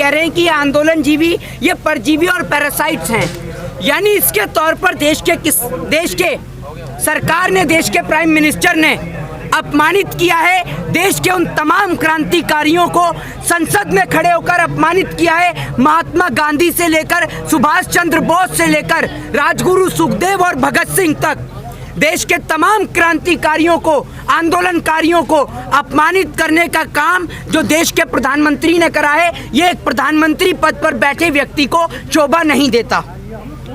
कह रहे हैं कि ये आंदोलन जीवी, ये परजीवी और पैरासाइट्स हैं। यानी इसके तौर पर देश के सरकार ने, देश के प्राइम मिनिस्टर ने अपमानित किया है देश के उन तमाम क्रांतिकारियों को। संसद में खड़े होकर अपमानित किया है महात्मा गांधी से लेकर सुभाष चंद्र बोस से लेकर राजगुरु सुखदेव और भगत सिंह तक। देश के तमाम क्रांतिकारियों को, आंदोलनकारियों को अपमानित करने का काम जो देश के प्रधानमंत्री ने करा है, ये एक प्रधानमंत्री पद पर बैठे व्यक्ति को शोभा नहीं देता।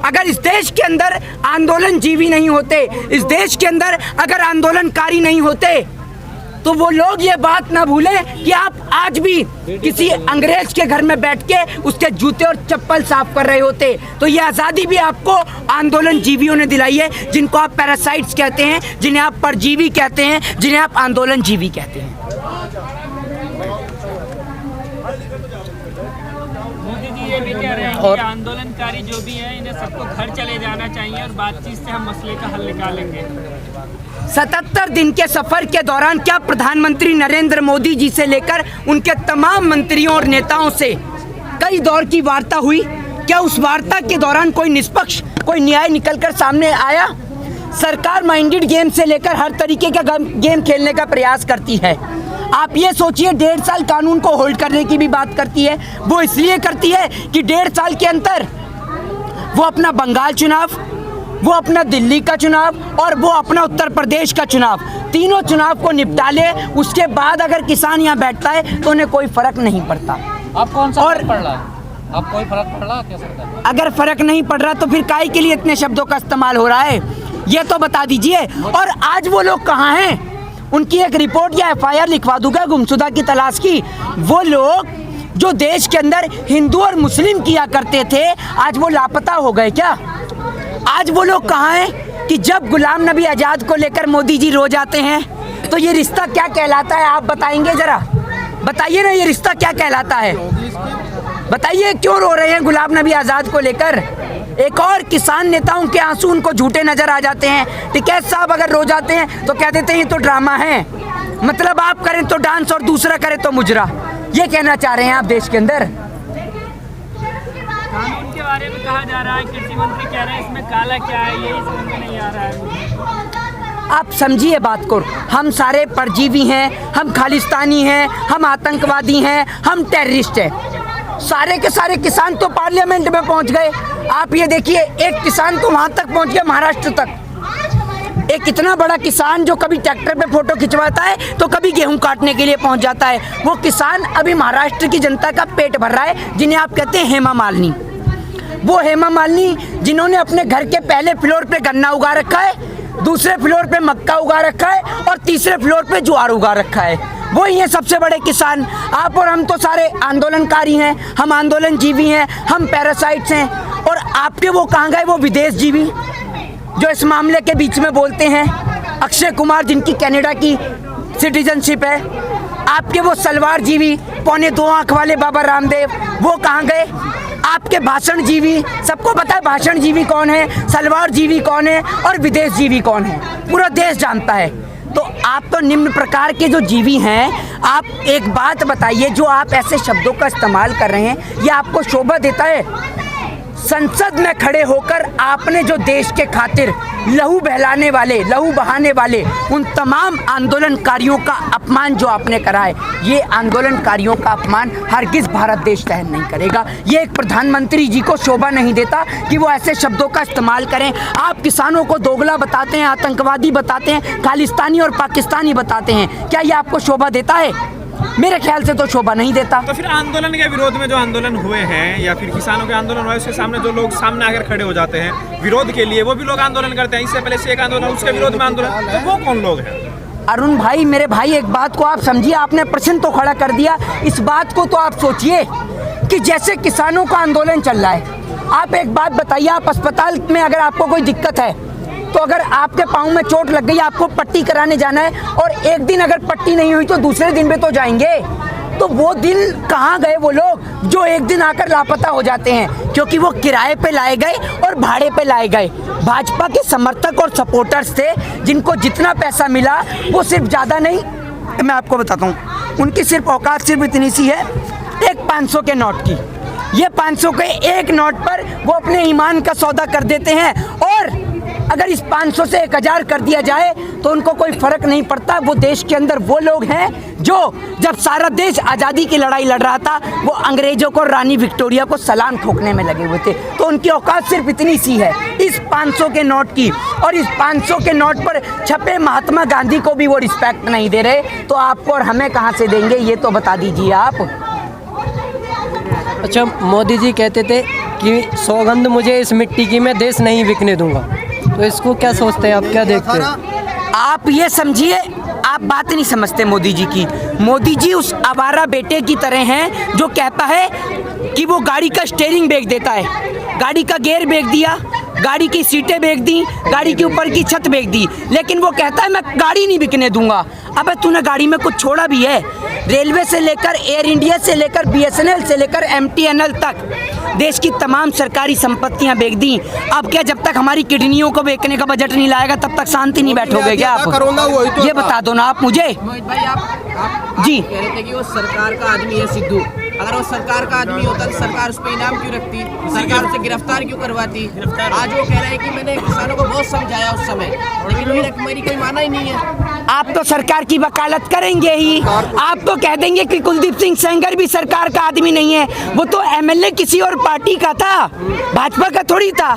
अगर इस देश के अंदर आंदोलन जीवी नहीं होते, इस देश के अंदर अगर आंदोलनकारी नहीं होते, तो वो लोग ये बात ना भूलें कि आप आज भी किसी अंग्रेज के घर में बैठ के उसके जूते और चप्पल साफ कर रहे होते। तो ये आज़ादी भी आपको आंदोलन जीवियों ने दिलाई है, जिनको आप पैरासाइट्स कहते हैं, जिन्हें आप परजीवी कहते हैं, जिन्हें आप आंदोलन जीवी कहते हैं। मोदी जी ये भी कह रहे हैं कि आंदोलनकारी जो भी हैं इन्हें सबको घर चले जाना चाहिए और बातचीत से हम मसले का हल निकालेंगे। 77 दिन के सफर के दौरान क्या प्रधानमंत्री नरेंद्र मोदी जी से लेकर उनके तमाम मंत्रियों और नेताओं से कई दौर की वार्ता हुई? क्या उस वार्ता के दौरान कोई निष्पक्ष, कोई न्याय निकलकर सामने आया? सरकार माइंडेड गेम से लेकर हर तरीके का गेम खेलने का प्रयास करती है। आप ये सोचिए, 1.5 साल कानून को होल्ड करने की भी बात करती है। वो इसलिए करती है कि 1.5 साल के अंतर वो अपना बंगाल चुनाव, वो अपना दिल्ली का चुनाव और वो अपना उत्तर प्रदेश का चुनाव, तीनों चुनाव को निपटा ले। उसके बाद अगर किसान यहाँ बैठता है तो उन्हें कोई फर्क नहीं पड़ता। आप कौन सा फर्क पड़ रहा है? आप कोई फर्क पड़ रहा है क्या सरकार? अगर फर्क नहीं पड़ रहा तो फिर काहे के लिए इतने शब्दों का इस्तेमाल हो रहा है, ये तो बता दीजिए। और आज वो लोग कहाँ हैं? उनकी एक रिपोर्ट या FIR लिखवा दूंगा गुमशुदा की तलाश की। वो लोग जो देश के अंदर हिंदू और मुस्लिम किया करते थे, आज वो लापता हो गए क्या? आज वो लोग कहाँ हैं कि जब गुलाम नबी आज़ाद को लेकर मोदी जी रो जाते हैं तो ये रिश्ता क्या कहलाता है? आप बताएंगे जरा, बताइए ना, ये रिश्ता क्या कहलाता है? बताइए क्यों रो रहे हैं गुलाम नबी आज़ाद को लेकर? एक और किसान नेताओं के आंसू उनको झूठे नजर आ जाते हैं। टिकैत साहब अगर रो जाते हैं तो कह देते हैं ये तो ड्रामा है, मतलब आप करें तो डांस और दूसरा करे तो मुजरा। ये कहना चाह रहे हैं आप देश के अंदर? कानून के बारे में कहा जा रहा है, कृषि मंत्री कह रहे हैं इसमें काला क्या है, यही समझ में नहीं आ रहा है। आप समझिए बात को, हम सारे परजीवी हैं, हम खालिस्तानी हैं, हम आतंकवादी हैं, हम टेररिस्ट हैं। सारे के सारे किसान तो पार्लियामेंट में पहुंच गए। आप ये देखिए, एक किसान तो वहां तक पहुंच गया, महाराष्ट्र तक। एक इतना बड़ा किसान जो कभी ट्रैक्टर पे फोटो खिंचवाता है तो कभी गेहूं काटने के लिए पहुंच जाता है, वो किसान अभी महाराष्ट्र की जनता का पेट भर रहा है, जिन्हें आप कहते हैं हेमा मालिनी। वो हेमा मालिनी जिन्होंने अपने घर के पहले फ्लोर पे गन्ना उगा रखा है, दूसरे फ्लोर पे मक्का उगा रखा है और तीसरे फ्लोर पे ज्वार उगा रखा है, वो ही है सबसे बड़े किसान। आप और हम तो सारे आंदोलनकारी हैं, हम आंदोलन जीवी हैं, हम पैरासाइट्स हैं। और आपके वो कहाँ गए वो विदेश जीवी जो इस मामले के बीच में बोलते हैं? अक्षय कुमार जिनकी कनाडा की सिटीजनशिप है, आपके वो सलवार जीवी, 2.25 आँख वाले बाबा रामदेव, वो कहाँ गए? आपके भाषण जीवी, सबको पता है भाषण जीवी कौन है, सलवार जीवी कौन है और विदेश जीवी कौन है, पूरा देश जानता है। तो आप तो निम्न प्रकार के जो जीवी हैं, आप एक बात बताइए, जो आप ऐसे शब्दों का इस्तेमाल कर रहे हैं, ये आपको शोभा देता है? संसद में खड़े होकर आपने जो देश के खातिर लहू बहलाने वाले, लहू बहाने वाले उन तमाम आंदोलनकारियों का अपमान जो आपने करा है, ये आंदोलनकारियों का अपमान हरगिज़ भारत देश सहन नहीं करेगा। ये एक प्रधानमंत्री जी को शोभा नहीं देता कि वो ऐसे शब्दों का इस्तेमाल करें। आप किसानों को दोगला बताते हैं, आतंकवादी बताते हैं, खालिस्तानी और पाकिस्तानी बताते हैं। क्या ये आपको शोभा देता है? मेरे ख्याल से तो शोभा नहीं देता। तो फिर आंदोलन के विरोध में जो आंदोलन हुए हैं या फिर किसानों के आंदोलन हुए, उसके सामने जो लोग सामने आकर खड़े हो जाते हैं विरोध के लिए, वो भी लोग आंदोलन करते हैं। इससे पहले से एक आंदोलन, उसके विरोध में आंदोलन, तो वो कौन लोग हैं? अरुण भाई, मेरे भाई, एक बात को आप समझिए, आपने प्रश्न तो खड़ा कर दिया। इस बात को तो आप सोचिए कि जैसे किसानों का आंदोलन चल रहा है, आप एक बात बताइए, आप अस्पताल में अगर आपको कोई दिक्कत है तो अगर आपके पाँव में चोट लग गई, आपको पट्टी कराने जाना है और एक दिन अगर पट्टी नहीं हुई तो दूसरे दिन पे तो जाएंगे। तो वो दिन कहाँ गए वो लोग जो एक दिन आकर लापता हो जाते हैं? क्योंकि वो किराए पे लाए गए और भाड़े पे लाए गए। भाजपा के समर्थक और सपोर्टर्स थे जिनको जितना पैसा मिला वो सिर्फ ज़्यादा नहीं, मैं आपको बताता हूँ, उनकी सिर्फ औकात सिर्फ इतनी सी है एक 500 के नोट की। ये 500 के एक नोट पर वो अपने ईमान का सौदा कर देते हैं, और अगर इस 500 से 1000 कर दिया जाए तो उनको कोई फर्क नहीं पड़ता। वो देश के अंदर वो लोग हैं जो जब सारा देश आज़ादी की लड़ाई लड़ रहा था वो अंग्रेजों को, रानी विक्टोरिया को सलाम ठोकने में लगे हुए थे। तो उनकी औकात सिर्फ इतनी सी है इस 500 के नोट की, और इस 500 के नोट पर छपे महात्मा गांधी को भी वो रिस्पेक्ट नहीं दे रहे, तो आपको और हमें कहाँ से देंगे, ये तो बता दीजिए आप। अच्छा, मोदी जी कहते थे कि सौगंध मुझे इस मिट्टी की, मैं देश नहीं बिकने दूंगा, तो इसको क्या सोचते हैं आप, क्या देखते हैं? आप ये समझिए, आप बात नहीं समझते मोदी जी की। मोदी जी उस आवारा बेटे की तरह हैं जो कहता है कि वो गाड़ी का स्टीयरिंग बेच देता है, गाड़ी का गियर बेच दिया, गाड़ी की सीटें बेच दी, गाड़ी के ऊपर की छत बेच दी, लेकिन वो कहता है मैं गाड़ी नहीं बिकने दूंगा। अबे तूने गाड़ी में कुछ छोड़ा भी है? रेलवे से लेकर एयर इंडिया से लेकर BSNL से लेकर MTNL तक देश की तमाम सरकारी संपत्तियां बेच दी। अब क्या जब तक हमारी किडनियों को बेचने का बजट नहीं लाएगा तब तक शांति नहीं बैठोगे क्या आप? ये बता दो ना आप मुझे। मोहित भाई, आप जी कह रहे थे कि वो सरकार का आदमी है सिद्धू। अगर वो सरकार का आदमी होता तो सरकार उस पर इनाम क्यों रखती, सरकार उसे गिरफ्तार क्यों करवाती? आज वो कह रहे हैं कि मैंने किसानों को बहुत समझाया उस समय, लेकिन मेरी कोई माना ही नहीं है। आप तो सरकार की वकालत करेंगे ही, आप तो कह देंगे कि कुलदीप सिंह सेंगर भी सरकार का आदमी नहीं है, वो तो MLA किसी और पार्टी का था, भाजपा का थोड़ी था।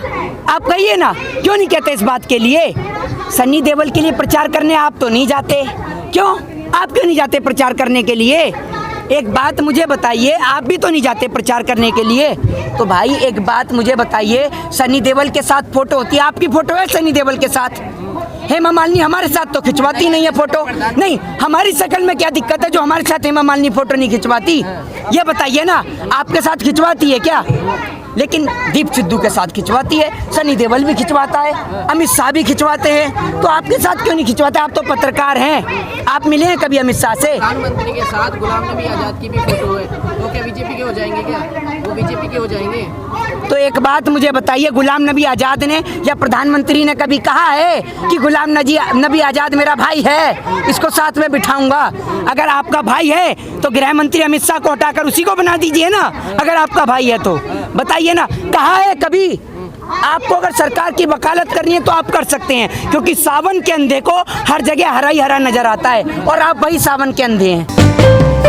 आप कहिए ना, क्यों नहीं कहते इस बात के लिए? सन्नी देओल के लिए प्रचार करने आप तो नहीं जाते, क्यों? आप क्यों नहीं जाते प्रचार करने के लिए? एक बात मुझे बताइए, आप भी तो नहीं जाते प्रचार करने के लिए, तो भाई एक बात मुझे बताइए, सन्नी देओल के साथ फोटो होती है, आपकी फोटो है सन्नी देओल के साथ? हेमा मालिनी हमारे साथ तो खिंचवाती नहीं है फोटो। नहीं, हमारी शक्ल में क्या दिक्कत है जो हमारे साथ हेमा मालिनी फोटो नहीं खिंचवाती? ये बताइए ना, आपके साथ खिंचवाती है क्या? लेकिन दीप सिद्धू के साथ खिंचवाती है, सनी देओल भी खिंचवाता है, अमित शाह भी खिंचवाते हैं, तो आपके साथ क्यों नहीं खिंचवाते? आप तो पत्रकार हैं, आप मिले हैं कभी अमित शाह से? प्रधानमंत्री के साथ गुलाम नबी आजाद की भी फोटो है, तो क्या बीजेपी के हो जाएंगे? क्या वो बीजेपी के हो जाएंगे? तो एक बात मुझे बताइए, गुलाम नबी आजाद ने या प्रधानमंत्री ने कभी कहा है कि गुलाम नबी आजाद मेरा भाई है, इसको साथ में बिठाऊंगा? अगर आपका भाई है तो गृह मंत्री अमित शाह को हटाकर उसी को बना दीजिए ना, अगर आपका भाई है तो बताइए ना, कहा है कभी? आपको अगर सरकार की वकालत करनी है तो आप कर सकते हैं, क्योंकि सावन के अंधे को हर जगह हरा ही हरा नजर आता है, और आप वही सावन के अंधे हैं।